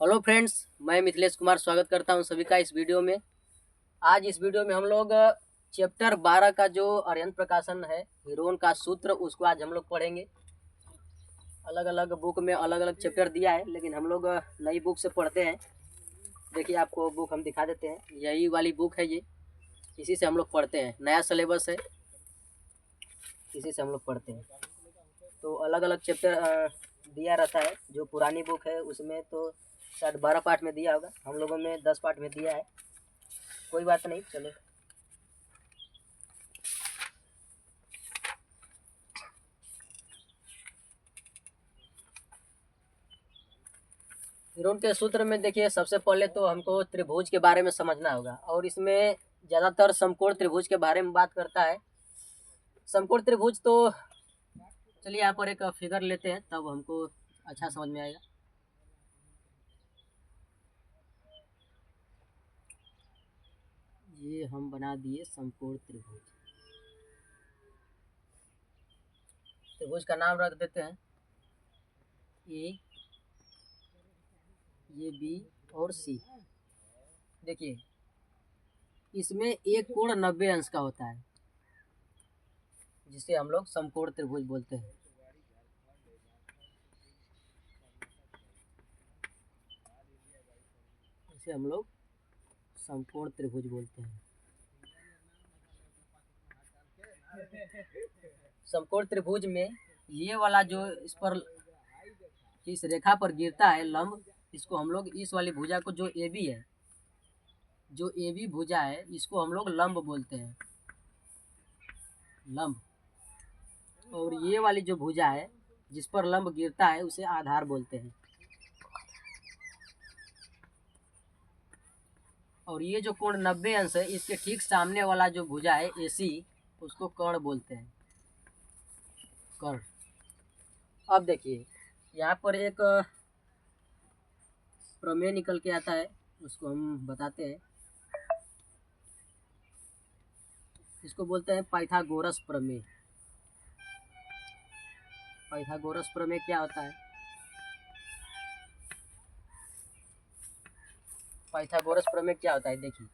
Hello friends, मैं मिथिलेश कुमार स्वागत करता हूं सभी का इस वीडियो में। आज इस वीडियो में हम लोग चैप्टर 12 का जो अरिहंत प्रकाशन है हीरोन का सूत्र, उसको आज हम लोग पढ़ेंगे। अलग अलग बुक में अलग अलग चैप्टर दिया है, लेकिन हम लोग नई बुक से पढ़ते हैं। देखिए, आपको बुक हम दिखा देते हैं। यही वाली बुक है ये, इसी से हम लोग पढ़ते हैं। नया सिलेबस है, इसी से हम लोग पढ़ते हैं। तो अलग अलग चैप्टर दिया रहता है। जो पुरानी बुक है उसमें तो शायद 12 पार्ट में दिया होगा, हम लोगों में 10 पार्ट में दिया है। कोई बात नहीं, चलो। हीरोन के सूत्र में देखिए, सबसे पहले तो हमको त्रिभुज के बारे में समझना होगा, और इसमें ज़्यादातर समकोण त्रिभुज के बारे में बात करता है। समकोण त्रिभुज तो चलिए यहाँ पर एक फिगर लेते हैं, तब हमको अच्छा समझ में आएगा। ये हम बना दिए समकोण त्रिभुज। त्रिभुज का नाम रख देते हैं ए, ये बी और सी। देखिए, इसमें एक कोण 90 अंश का होता है, जिसे हम लोग समकोण त्रिभुज बोलते हैं। इसे हम लोग समकोण त्रिभुज बोलते हैं। समकोण त्रिभुज में ये वाला जो इस पर, इस रेखा पर गिरता है लंब, इसको हम लोग, इस वाली भुजा को, जो ए बी है, जो ए बी भुजा है, इसको हम लोग लंब बोलते हैं, लंब। और ये वाली जो भुजा है जिस पर लंब गिरता है, उसे आधार बोलते हैं। और ये जो कोण 90 अंश है, इसके ठीक सामने वाला जो भुजा है ए सी, उसको कर्ण बोलते हैं, कर्ण। अब देखिए, यहाँ पर एक प्रमेय निकल के आता है, उसको हम बताते हैं। इसको बोलते हैं पाइथागोरस प्रमेय। पाइथागोरस प्रमेय क्या होता है? पाइथागोरस प्रमेय क्या होता है, देखिए।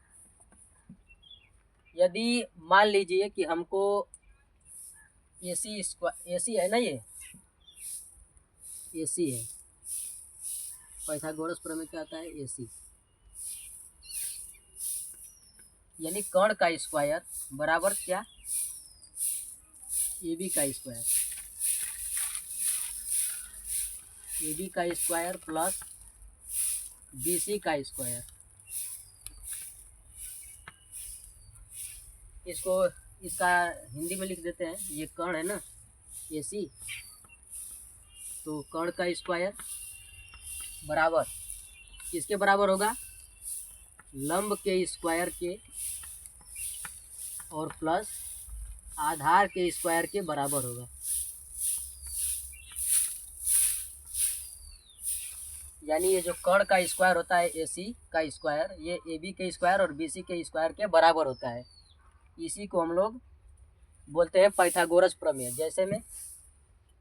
यदि मान लीजिए कि हमको एसी है ना, ये एसी है। पाइथागोरस प्रमेय क्या होता है? एसी यानी कर्ण का स्क्वायर बराबर क्या? ए बी का स्क्वायर। ए बी का स्क्वायर प्लस बी सी का स्क्वायर। इसको, इसका हिंदी में लिख देते हैं। ये कर्ण है ना, ए सी, तो कर्ण का स्क्वायर बराबर किसके बराबर होगा? लंब के स्क्वायर के, और प्लस आधार के स्क्वायर के बराबर होगा। यानी ये जो कर्ण का स्क्वायर होता है ए सी का स्क्वायर, ये ए बी के स्क्वायर और बी सी के स्क्वायर के बराबर होता है। इसी को हम लोग बोलते हैं पाइथागोरस प्रमेय। जैसे में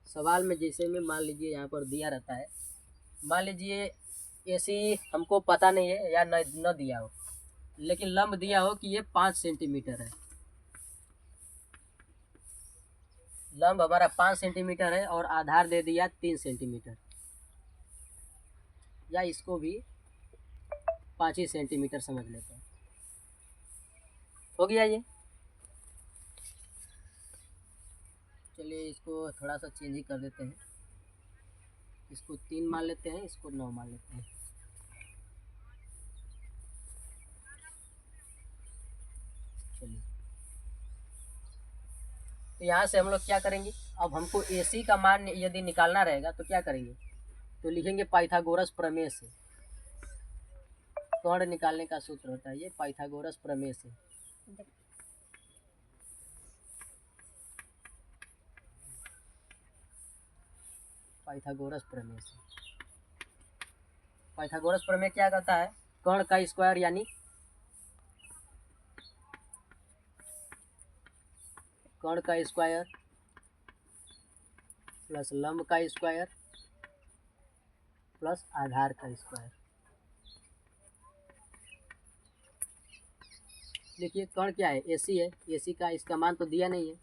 सवाल में, जैसे में मान लीजिए यहाँ पर दिया रहता है, मान लीजिए ए सी हमको पता नहीं है या न दिया हो, लेकिन लंब दिया हो कि ये 5 सेंटीमीटर है। लंब हमारा 5 सेंटीमीटर है और आधार दे दिया 3 सेंटीमीटर, या इसको भी 5 ही सेंटीमीटर समझ लेते हैं। हो गया ये। चलिए, इसको थोड़ा सा चेंज ही कर देते हैं। इसको 3 मान लेते हैं, इसको 9 मान लेते हैं। चलिए, तो यहाँ से हम लोग क्या करेंगे? अब हमको AC का मान यदि निकालना रहेगा तो क्या करेंगे? तो लिखेंगे पाइथागोरस प्रमेय से। कर्ण निकालने का सूत्र होता है ये पाइथागोरस प्रमेय से। पाइथागोरस प्रमेय से। पाइथागोरस प्रमेय क्या कहता है? कर्ण का स्क्वायर यानी कर्ण का स्क्वायर प्लस लंब का स्क्वायर प्लस आधार का स्क्वायर। देखिए कण क्या है, एसी है, एसी का इसका मान तो दिया नहीं है।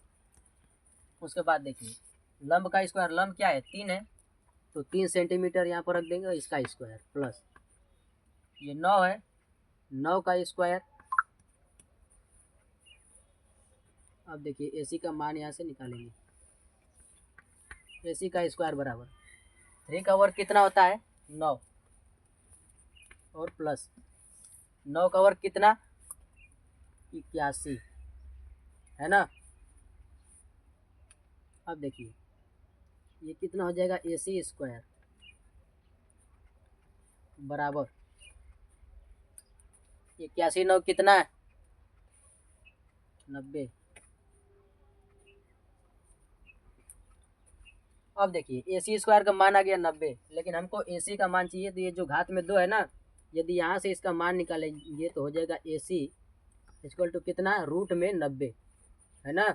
उसके बाद देखिए लंब का स्क्वायर, लंब क्या है 3 है, तो 3 सेंटीमीटर यहाँ पर रख देंगे, इसका स्क्वायर प्लस ये 9 है, 9 का स्क्वायर। अब देखिए एसी का मान यहाँ से निकालेंगे, एसी का स्क्वायर बराबर 3 का वर्ग कितना होता है 9, और प्लस 9 का वर्ग कितना 81 है ना। अब देखिए ये कितना हो जाएगा, एसी स्क्वायर बराबर 81 9 कितना है 90। अब देखिए एसी स्क्वायर का मान आ गया 90, लेकिन हमको एसी का मान चाहिए, तो ये जो घात में 2 है ना, यदि यहाँ से इसका मान निकालेंगे तो हो जाएगा एसी इक्वल टू कितना रूट में 90 है ना।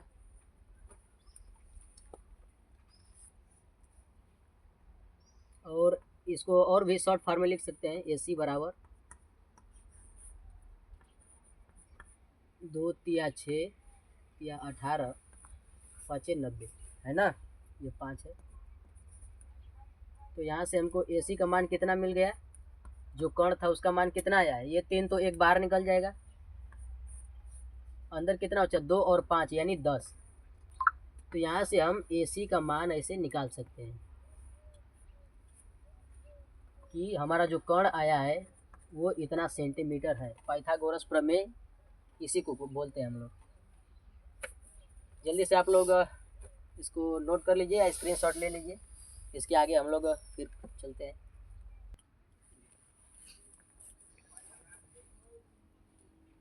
और इसको और भी शॉर्ट फॉर्म में लिख सकते हैं, एसी बराबर 2 तिया 6 तिया 18 5 90 है ना, ये 5 है। तो यहाँ से हमको एसी का मान कितना मिल गया, जो कण था उसका मान कितना आया है, ये 3 तो एक बाहर निकल जाएगा, अंदर कितना बचा 2 और 5 यानी 10। तो यहाँ से हम एसी का मान ऐसे निकाल सकते हैं कि हमारा जो कण आया है वो इतना सेंटीमीटर है। पाइथागोरस प्रमेय इसी को बोलते हैं हम लोग। जल्दी से आप लोग इसको नोट कर लीजिए या स्क्रीनशॉट ले लीजिए, इसके आगे हम लोग फिर चलते हैं।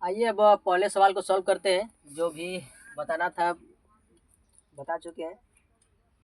आइए अब पहले सवाल को सॉल्व करते हैं, जो भी बताना था बता चुके हैं।